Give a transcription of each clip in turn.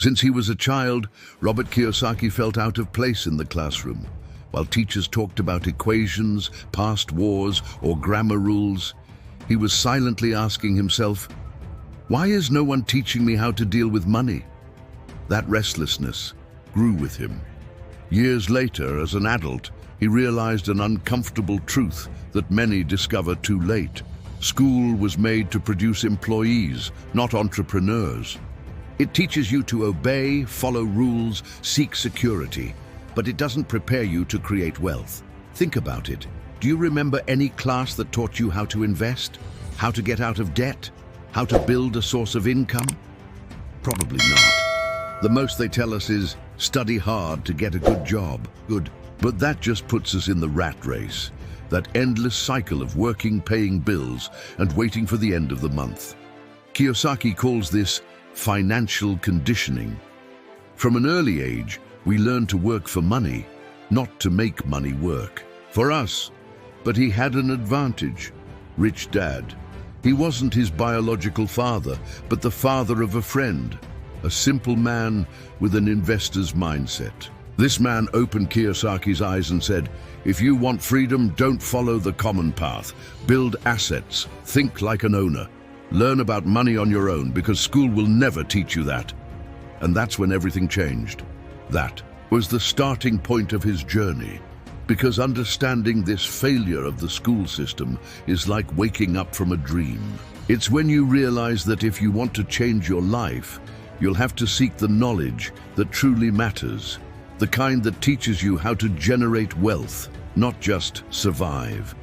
Since he was a child, Robert Kiyosaki felt out of place in the classroom. While teachers talked about equations, past wars, or grammar rules, he was silently asking himself, "Why is no one teaching me how to deal with money?" That restlessness grew with him. Years later, as an adult, he realized an uncomfortable truth that many discover too late. School was made to produce employees, not entrepreneurs. It teaches you to obey, follow rules, seek security, but it doesn't prepare you to create wealth. Think about it. Do you remember any class that taught you how to invest? How to get out of debt? How to build a source of income? Probably not. The most they tell us is, study hard to get a good job. Good. But that just puts us in the rat race, that endless cycle of working, paying bills, and waiting for the end of the month. Kiyosaki calls this financial conditioning. From an early age, we learn to work for money, not to make money work for us. But he had an advantage. Rich dad. He wasn't his biological father, but the father of a friend, a simple man with an investor's mindset. This man opened Kiyosaki's eyes and said, "If you want freedom, don't follow the common path. Build assets. Think like an owner. Learn about money on your own, because school will never teach you that." And that's when everything changed. That was the starting point of his journey, because understanding this failure of the school system is like waking up from a dream. It's when you realize that if you want to change your life, you'll have to seek the knowledge that truly matters, the kind that teaches you how to generate wealth, not just survive.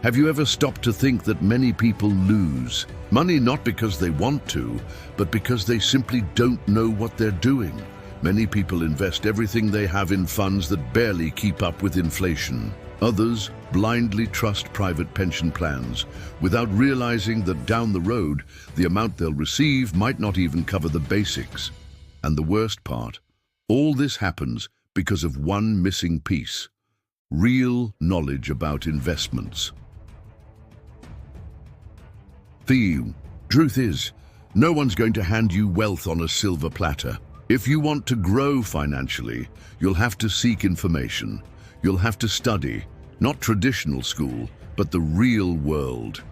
Have you ever stopped to think that many people lose money not because they want to, but because they simply don't know what they're doing? Many people invest everything they have in funds that barely keep up with inflation. Others blindly trust private pension plans without realizing that down the road, the amount they'll receive might not even cover the basics. And the worst part, all this happens because of one missing piece: real knowledge about investments. The truth is, no one's going to hand you wealth on a silver platter. If you want to grow financially, you'll have to seek information. You'll have to study, not traditional school, but the real world.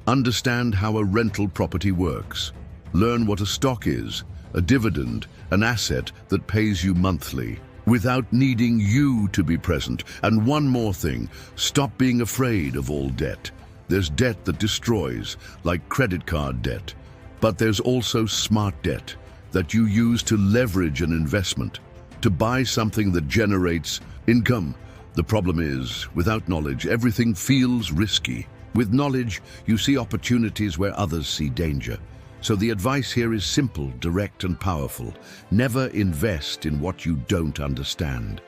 Understand how a rental property works. Learn what a stock is, a dividend, an asset that pays you monthly, without needing you to be present. And one more thing, stop being afraid of all debt. There's debt that destroys, like credit card debt, but there's also smart debt that you use to leverage an investment, to buy something that generates income. The problem is, without knowledge, everything feels risky. With knowledge, you see opportunities where others see danger. So the advice here is simple, direct, and powerful. Never invest in what you don't understand,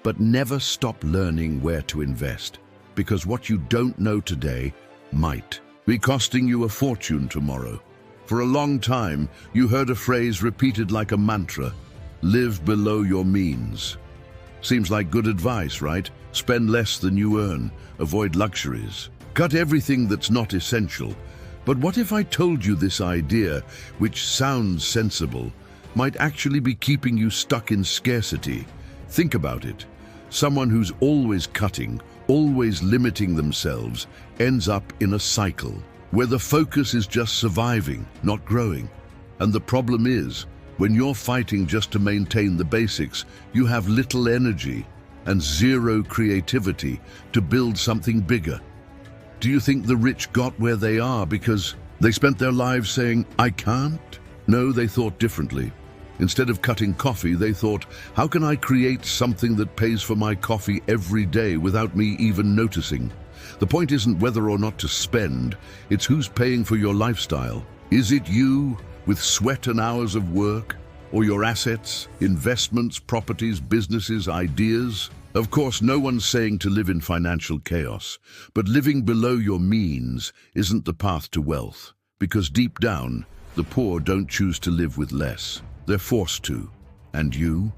but never stop learning where to invest, because what you don't know today might be costing you a fortune tomorrow. For a long time, you heard a phrase repeated like a mantra: live below your means. Seems like good advice, right? Spend less than you earn, avoid luxuries, cut everything that's not essential. But what if I told you this idea, which sounds sensible, might actually be keeping you stuck in scarcity? Think about it. Someone who's always cutting, always limiting themselves, ends up in a cycle where the focus is just surviving, not growing. And the problem is, when you're fighting just to maintain the basics, you have little energy and zero creativity to build something bigger. Do you think the rich got where they are because they spent their lives saying, "I can't"? No, they thought differently. Instead of cutting coffee, they thought, how can I create something that pays for my coffee every day without me even noticing? The point isn't whether or not to spend, it's who's paying for your lifestyle. Is it you, with sweat and hours of work, or your assets, investments, properties, businesses, ideas? Of course, no one's saying to live in financial chaos, but living below your means isn't the path to wealth, because deep down, the poor don't choose to live with less. They're forced to. And you?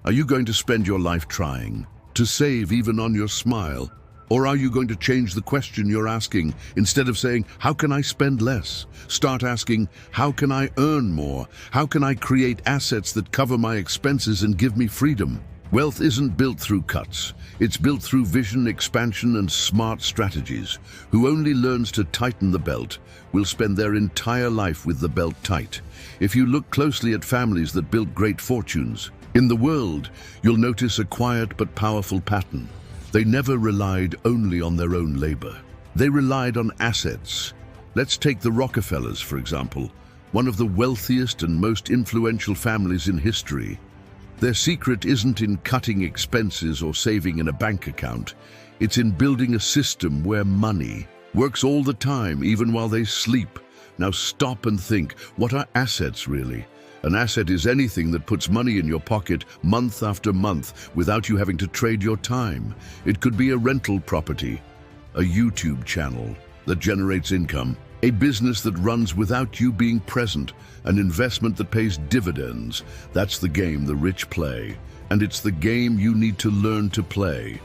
Are you going to spend your life trying to save even on your smile? Or are you going to change the question you're asking? Instead of saying, how can I spend less? Start asking, how can I earn more? How can I create assets that cover my expenses and give me freedom? Wealth isn't built through cuts. It's built through vision, expansion, and smart strategies. Who only learns to tighten the belt will spend their entire life with the belt tight. If you look closely at families that built great fortunes in the world, you'll notice a quiet but powerful pattern. They never relied only on their own labor. They relied on assets. Let's take the Rockefellers, for example, one of the wealthiest and most influential families in history. Their secret isn't in cutting expenses or saving in a bank account. It's in building a system where money works all the time, even while they sleep. Now stop and think, what are assets really? An asset is anything that puts money in your pocket month after month without you having to trade your time. It could be a rental property, a YouTube channel that generates income, a business that runs without you being present, an investment that pays dividends. That's the game the rich play, and it's the game you need to learn to play.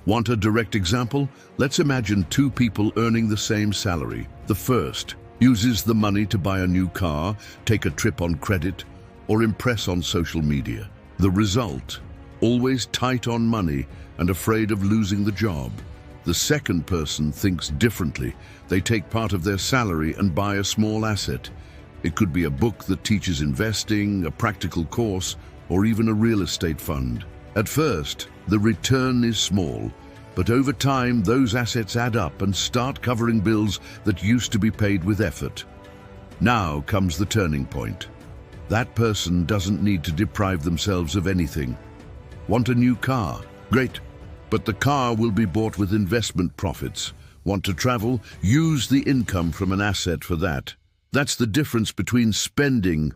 Want a direct example? Let's imagine two people earning the same salary. The first uses the money to buy a new car, take a trip on credit, or impress on social media. The result? Always tight on money and afraid of losing the job. The second person thinks differently. They take part of their salary and buy a small asset. It could be a book that teaches investing, a practical course, or even a real estate fund. At first, the return is small, but over time, those assets add up and start covering bills that used to be paid with effort. Now comes the turning point. That person doesn't need to deprive themselves of anything. Want a new car? Great, but the car will be bought with investment profits. Want to travel? Use the income from an asset for that. That's the difference between spending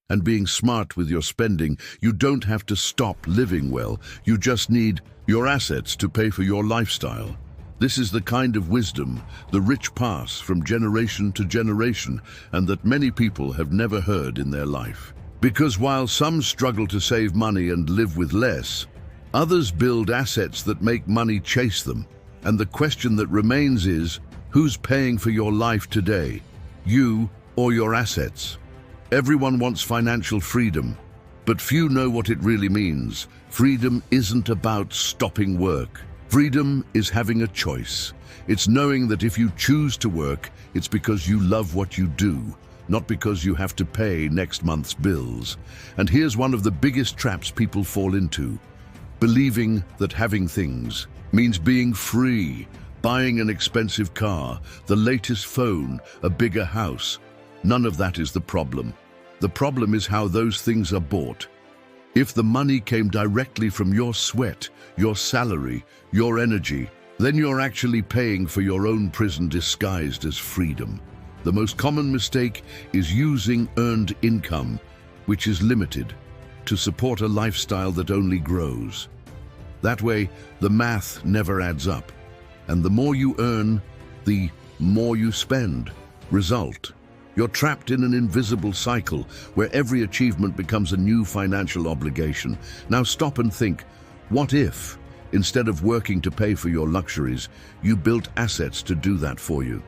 and being smart with your spending. You don't have to stop living well. You just need your assets to pay for your lifestyle. This is the kind of wisdom the rich pass from generation to generation, and that many people have never heard in their life. Because while some struggle to save money and live with less, others build assets that make money chase them. And the question that remains is, who's paying for your life today? You or your assets? Everyone wants financial freedom, but few know what it really means. Freedom isn't about stopping work. Freedom is having a choice. It's knowing that if you choose to work, it's because you love what you do, not because you have to pay next month's bills. And here's one of the biggest traps people fall into: believing that having things means being free, buying an expensive car, the latest phone, a bigger house. None of that is the problem. The problem is how those things are bought. If the money came directly from your sweat, your salary, your energy, then you're actually paying for your own prison disguised as freedom. The most common mistake is using earned income, which is limited, to support a lifestyle that only grows. That way, the math never adds up, and the more you earn, the more you spend. Result: you're trapped in an invisible cycle where every achievement becomes a new financial obligation. Now stop and think, what if, instead of working to pay for your luxuries, you built assets to do that for you?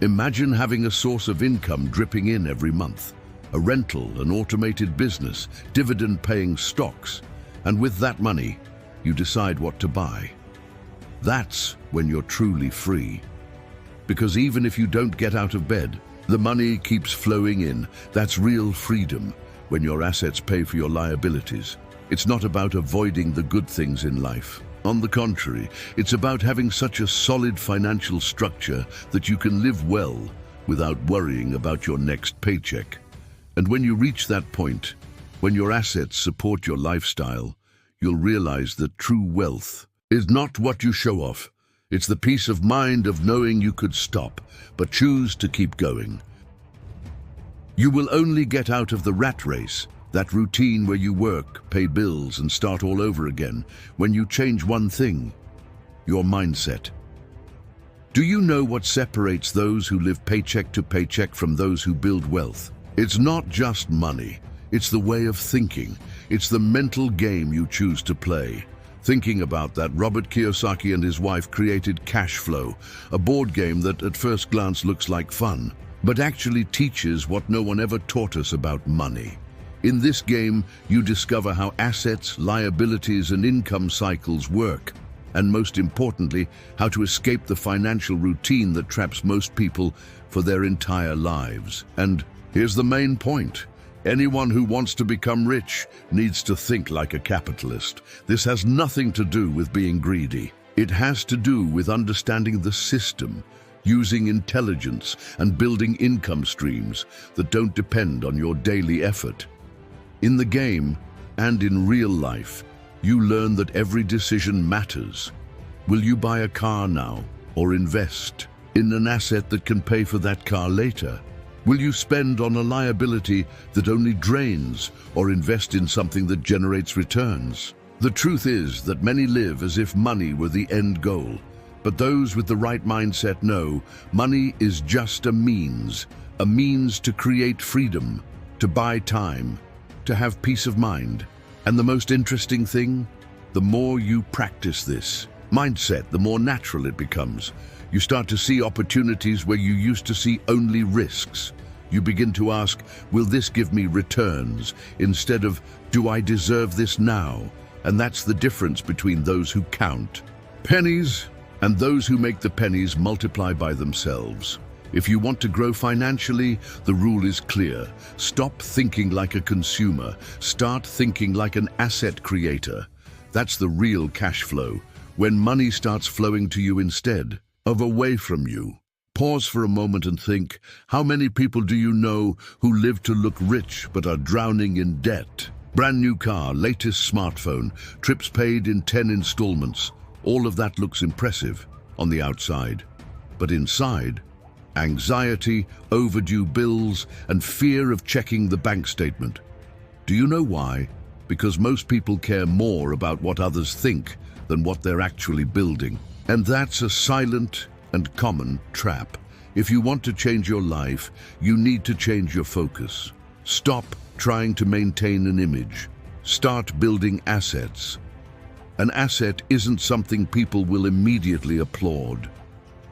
Imagine having a source of income dripping in every month, a rental, an automated business, dividend-paying stocks, and with that money, you decide what to buy. That's when you're truly free. Because even if you don't get out of bed, the money keeps flowing in. That's real freedom, when your assets pay for your liabilities. It's not about avoiding the good things in life. On the contrary, it's about having such a solid financial structure that you can live well without worrying about your next paycheck. And when you reach that point, when your assets support your lifestyle, you'll realize that true wealth is not what you show off. It's the peace of mind of knowing you could stop, but choose to keep going. You will only get out of the rat race, that routine where you work, pay bills, and start all over again, when you change one thing: your mindset. Do you know what separates those who live paycheck to paycheck from those who build wealth? It's not just money. It's the way of thinking. It's the mental game you choose to play. Thinking about that, Robert Kiyosaki and his wife created Cash Flow, a board game that at first glance looks like fun, but actually teaches what no one ever taught us about money. In this game, you discover how assets, liabilities, and income cycles work, and most importantly, how to escape the financial routine that traps most people for their entire lives. And here's the main point. Anyone who wants to become rich needs to think like a capitalist. This has nothing to do with being greedy. It has to do with understanding the system, using intelligence, and building income streams that don't depend on your daily effort. In the game, and in real life, you learn that every decision matters. Will you buy a car now, or invest in an asset that can pay for that car later? Will you spend on a liability that only drains, or invest in something that generates returns? The truth is that many live as if money were the end goal, but those with the right mindset know money is just a means to create freedom, to buy time, to have peace of mind. And the most interesting thing, the more you practice this mindset, the more natural it becomes. You start to see opportunities where you used to see only risks. You begin to ask, will this give me returns? Instead of, do I deserve this now? And that's the difference between those who count pennies and those who make the pennies multiply by themselves. If you want to grow financially, the rule is clear. Stop thinking like a consumer. Start thinking like an asset creator. That's the real cash flow, when money starts flowing to you instead of away from you. Pause for a moment and think, how many people do you know who live to look rich but are drowning in debt? Brand new car, latest smartphone, trips paid in 10 installments. All of that looks impressive on the outside. But inside, anxiety, overdue bills, and fear of checking the bank statement. Do you know why? Because most people care more about what others think than what they're actually building. And that's a silent and common trap. If you want to change your life, you need to change your focus. Stop trying to maintain an image. Start building assets. An asset isn't something people will immediately applaud.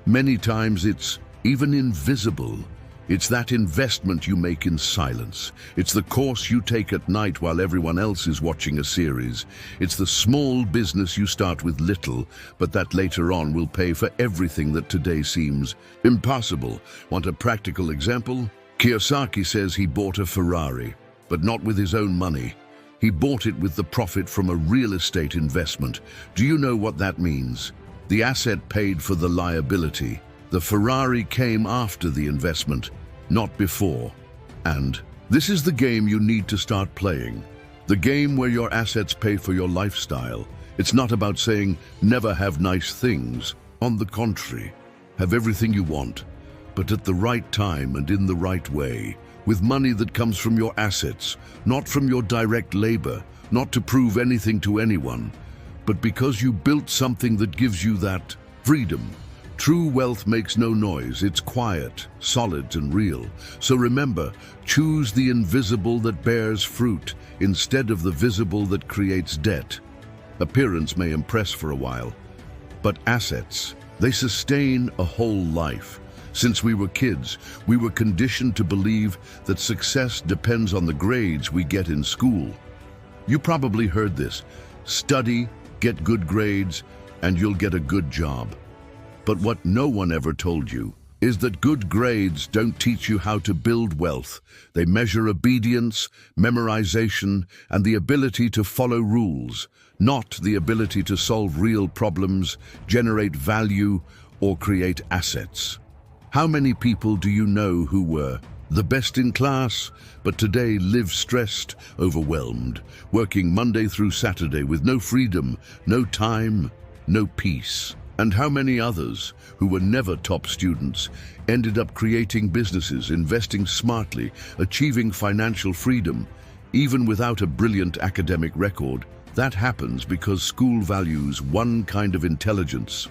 Many times it's even invisible. It's that investment you make in silence. It's the course you take at night while everyone else is watching a series. It's the small business you start with little, but that later on will pay for everything that today seems impossible. Want a practical example? Kiyosaki says he bought a Ferrari, but not with his own money. He bought it with the profit from a real estate investment. Do you know what that means? The asset paid for the liability. The Ferrari came after the investment, not before. And this is the game you need to start playing. The game where your assets pay for your lifestyle. It's not about saying, never have nice things. On the contrary, have everything you want, but at the right time and in the right way, with money that comes from your assets, not from your direct labor, not to prove anything to anyone, but because you built something that gives you that freedom. True wealth makes no noise. It's quiet, solid, and real. So remember, choose the invisible that bears fruit instead of the visible that creates debt. Appearance may impress for a while, but assets, they sustain a whole life. Since we were kids, we were conditioned to believe that success depends on the grades we get in school. You probably heard this: study, get good grades, and you'll get a good job. But what no one ever told you is that good grades don't teach you how to build wealth. They measure obedience, memorization, and the ability to follow rules, not the ability to solve real problems, generate value, or create assets. How many people do you know who were the best in class, but today live stressed, overwhelmed, working Monday through Saturday with no freedom, no time, no peace? And how many others, who were never top students, ended up creating businesses, investing smartly, achieving financial freedom, even without a brilliant academic record? That happens because school values one kind of intelligence,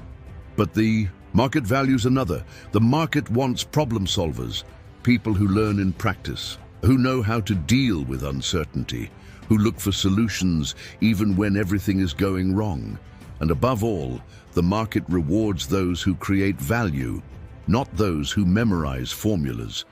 but the market values another. The market wants problem solvers, people who learn in practice. who know how to deal with uncertainty, who look for solutions even when everything is going wrong. And above all, the market rewards those who create value, not those who memorize formulas.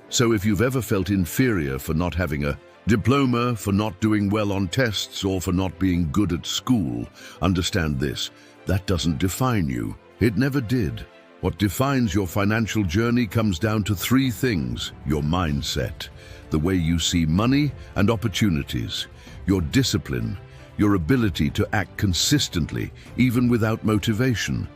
So if you've ever felt inferior for not having a diploma, for not doing well on tests, or for not being good at school, understand this: that doesn't define you. It never did. What defines your financial journey comes down to three things: your mindset, the way you see money and opportunities; your discipline, your ability to act consistently even without motivation;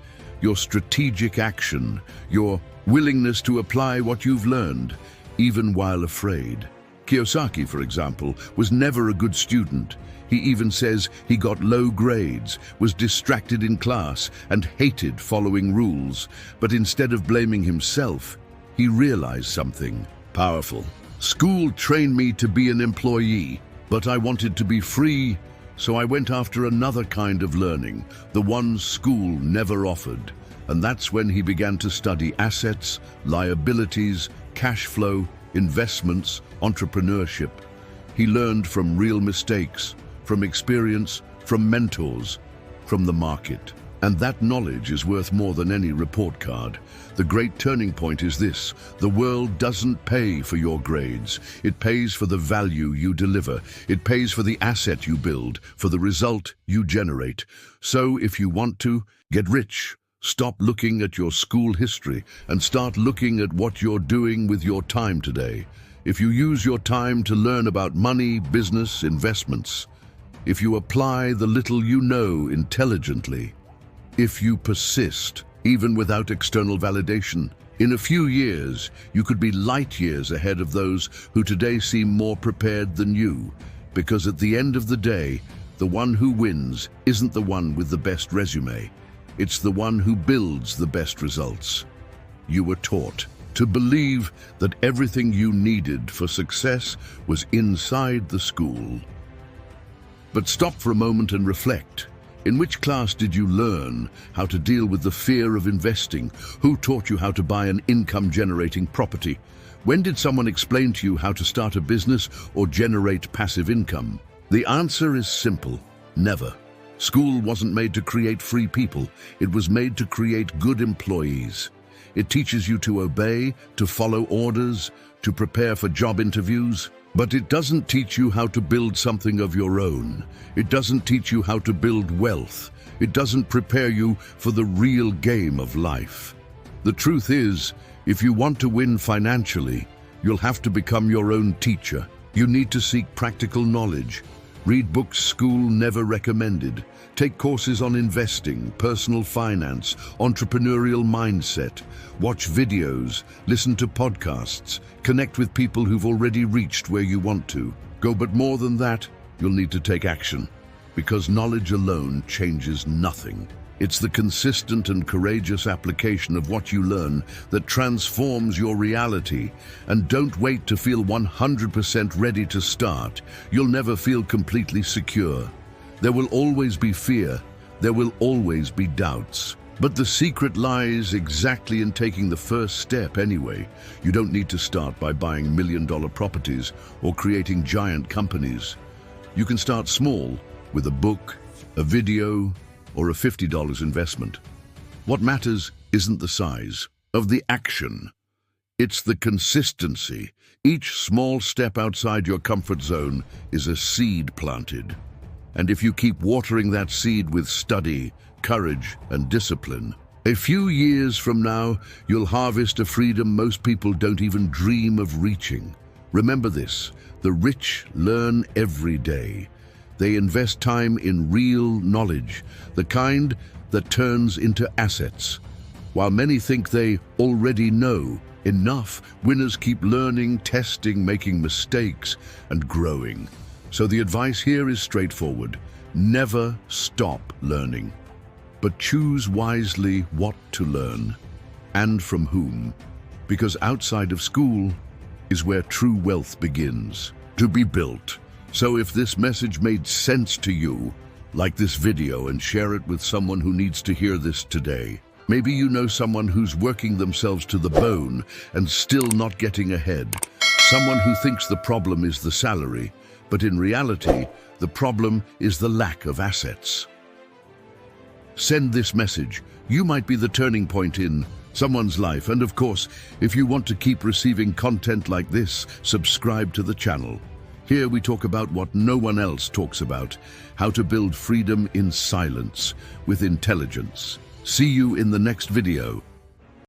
your strategic action, your willingness to apply what you've learned, even while afraid. Kiyosaki, for example, was never a good student. He even says he got low grades, was distracted in class, and hated following rules. But instead of blaming himself, he realized something powerful. School trained me to be an employee, but I wanted to be free, so I went after another kind of learning, the one school never offered. And that's when he began to study assets, liabilities, cash flow, investments, entrepreneurship. He learned from real mistakes, from experience, from mentors, from the market. And that knowledge is worth more than any report card. The great turning point is this: the world doesn't pay for your grades. It pays for the value you deliver. It pays for the asset you build, for the result you generate. So if you want to get rich, stop looking at your school history and start looking at what you're doing with your time today. If you use your time to learn about money, business, investments, if you apply the little you know intelligently, if you persist, even without external validation, in a few years, you could be light years ahead of those who today seem more prepared than you. Because at the end of the day, the one who wins isn't the one with the best resume. It's the one who builds the best results. You were taught to believe that everything you needed for success was inside the school. But stop for a moment and reflect. In which class did you learn how to deal with the fear of investing? Who taught you how to buy an income-generating property? When did someone explain to you how to start a business or generate passive income? The answer is simple: never. School wasn't made to create free people. It was made to create good employees. It teaches you to obey, to follow orders, to prepare for job interviews. But it doesn't teach you how to build something of your own. It doesn't teach you how to build wealth. It doesn't prepare you for the real game of life. The truth is, if you want to win financially, you'll have to become your own teacher. You need to seek practical knowledge. Read books school never recommended. Take courses on investing, personal finance, entrepreneurial mindset. Watch videos, listen to podcasts, connect with people who've already reached where you want to go. But more than that, you'll need to take action, because knowledge alone changes nothing. It's the consistent and courageous application of what you learn that transforms your reality. And don't wait to feel 100% ready to start. You'll never feel completely secure. There will always be fear. There will always be doubts. But the secret lies exactly in taking the first step anyway. You don't need to start by buying million-dollar properties or creating giant companies. You can start small with a book, a video, or a $50 investment. What matters isn't the size of the action. It's the consistency. Each small step outside your comfort zone is a seed planted. And if you keep watering that seed with study, courage, and discipline, a few years from now, you'll harvest a freedom most people don't even dream of reaching. Remember this: the rich learn every day. They invest time in real knowledge, the kind that turns into assets. While many think they already know enough, winners keep learning, testing, making mistakes, and growing. So the advice here is straightforward: never stop learning, but choose wisely what to learn and from whom. Because outside of school is where true wealth begins to be built. So if this message made sense to you, like this video and share it with someone who needs to hear this today. Maybe you know someone who's working themselves to the bone and still not getting ahead. someone who thinks the problem is the salary, but in reality, the problem is the lack of assets. Send this message. You might be the turning point in someone's life. And of course, if you want to keep receiving content like this, subscribe to the channel. Here we talk about what no one else talks about, how to build freedom in silence with intelligence. See you in the next video.